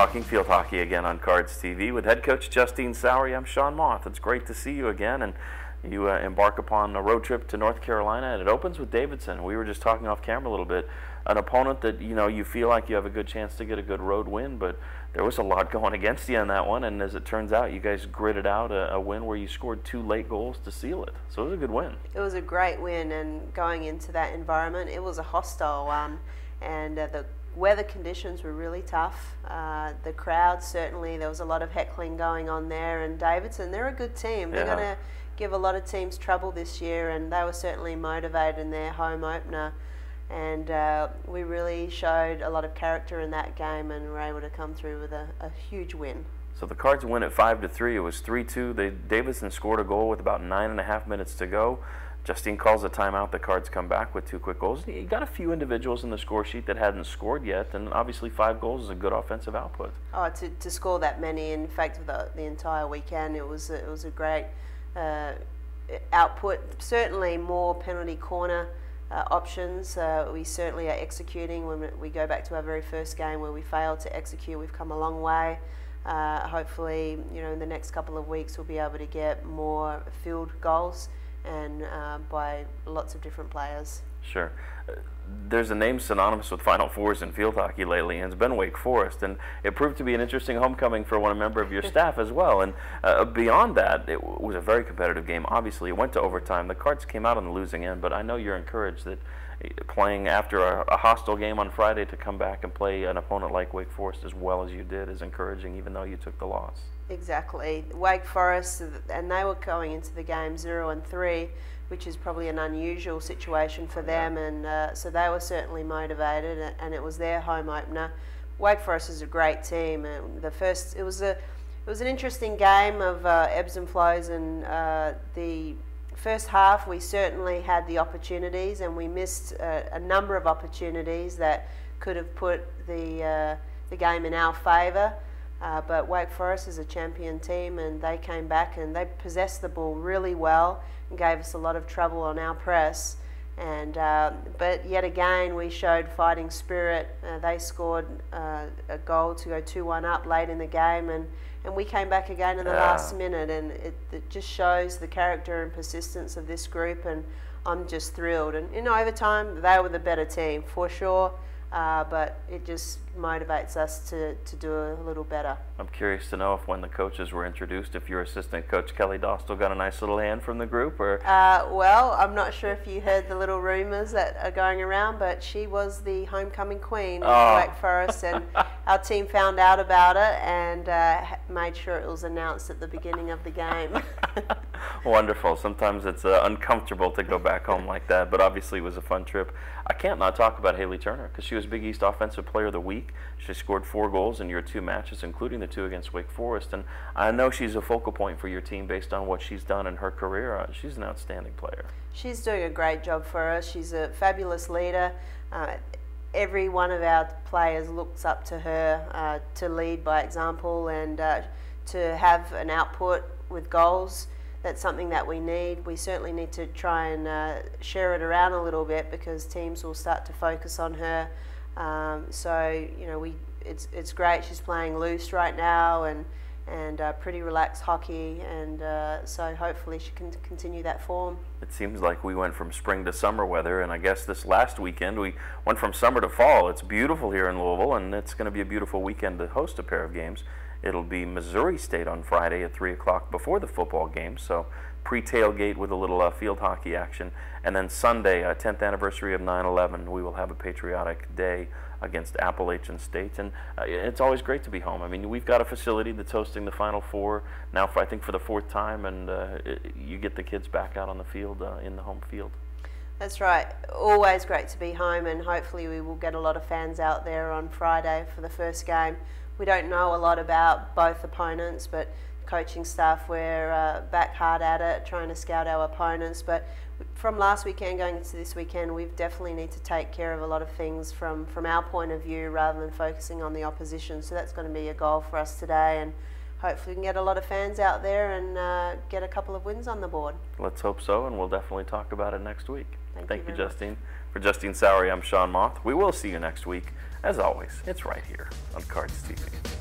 talking field hockey again on Cards TV with head coach Justine Sowery. I'm Sean Moth. It's great to see you again, and you embark upon a road trip to North Carolina, and it opens with Davidson. We were just talking off camera a little bit. An opponent that you feel like you have a good chance to get a good road win, but there was a lot going against you in that one, and as it turns out, you guys gritted out a win where you scored 2 late goals to seal it. So it was a good win. It was a great win, and going into that environment, it was a hostile one, and the weather conditions were really tough. The crowd, certainly, there was a lot of heckling going on there, and Davidson, they're a good team. They're going to give a lot of teams trouble this year, and they were certainly motivated in their home opener. And we really showed a lot of character in that game and were able to come through with a huge win. So the Cards win at 5-3. It was 3-2. Davidson scored a goal with about 9.5 minutes to go. Justine calls a timeout. The Cards come back with 2 quick goals. You got a few individuals in the score sheet that hadn't scored yet, and obviously 5 goals is a good offensive output. Oh, to score that many, in fact, the entire weekend, it was a great output. Certainly more penalty corner options. We certainly are executing. When we go back to our very first game where we failed to execute, we've come a long way. Hopefully, in the next couple of weeks we'll be able to get more field goals and by lots of different players. Sure. There's a name synonymous with Final Fours in field hockey lately, and it's been Wake Forest, and it proved to be an interesting homecoming for one member of your staff as well. And beyond that, it was a very competitive game. Obviously, it went to overtime. The Cards came out on the losing end, but I know you're encouraged that playing after a hostile game on Friday to come back and play an opponent like Wake Forest as well as you did is encouraging, even though you took the loss. Exactly. Wake Forest, and they were going into the game 0-3, which is probably an unusual situation for them, and so they were certainly motivated, and it was their home opener. Wake Forest is a great team, and it was an interesting game of ebbs and flows, and the first half we certainly had the opportunities, and we missed a number of opportunities that could have put the game in our favour. But Wake Forest is a champion team, and they came back and they possessed the ball really well and gave us a lot of trouble on our press. And but yet again, we showed fighting spirit. They scored a goal to go 2-1 up late in the game, and we came back again in the last minute. And it just shows the character and persistence of this group, and I'm just thrilled. And in overtime, they were the better team for sure. But it just motivates us to do a little better. I'm curious to know if when the coaches were introduced, if your assistant coach Kelly Dostal got a nice little hand from the group, or? Well, I'm not sure if you heard the little rumours that are going around, but she was the homecoming queen of Wake Forest, and our team found out about it and made sure it was announced at the beginning of the game. Wonderful. Sometimes it's uncomfortable to go back home like that, but obviously it was a fun trip. I can't not talk about Haley Turner, because she was Big East Offensive Player of the Week. She scored 4 goals in your 2 matches, including the 2 against Wake Forest, and I know she's a focal point for your team based on what she's done in her career. She's an outstanding player. She's doing a great job for us. She's a fabulous leader. Every one of our players looks up to her to lead by example, and to have an output with goals. That's something that we need. We certainly need to try and share it around a little bit, because teams will start to focus on her. So it's great. She's playing loose right now and pretty relaxed hockey, and so hopefully she can continue that form. It seems like we went from spring to summer weather, and I guess this last weekend we went from summer to fall. It's beautiful here in Louisville, and it's going to be a beautiful weekend to host a pair of games. It'll be Missouri State on Friday at 3 o'clock before the football game, so pre-tailgate with a little field hockey action. And then Sunday, 10th anniversary of 9/11, we will have a patriotic day against Appalachian State. And it's always great to be home. I mean, we've got a facility that's hosting the Final Four now, I think, for the 4th time, and you get the kids back out on the field, in the home field. That's right. Always great to be home, and hopefully we will get a lot of fans out there on Friday for the first game. We don't know a lot about both opponents, but coaching staff, we're back hard at it, trying to scout our opponents. But from last weekend going into this weekend, we definitely need to take care of a lot of things from our point of view rather than focusing on the opposition. So that's going to be a goal for us today, and hopefully we can get a lot of fans out there and get a couple of wins on the board. Let's hope so, and we'll definitely talk about it next week. Thank you, Justine. For Justine Sowery, I'm Sean Moth. We will see you next week. As always, it's right here on Cards TV.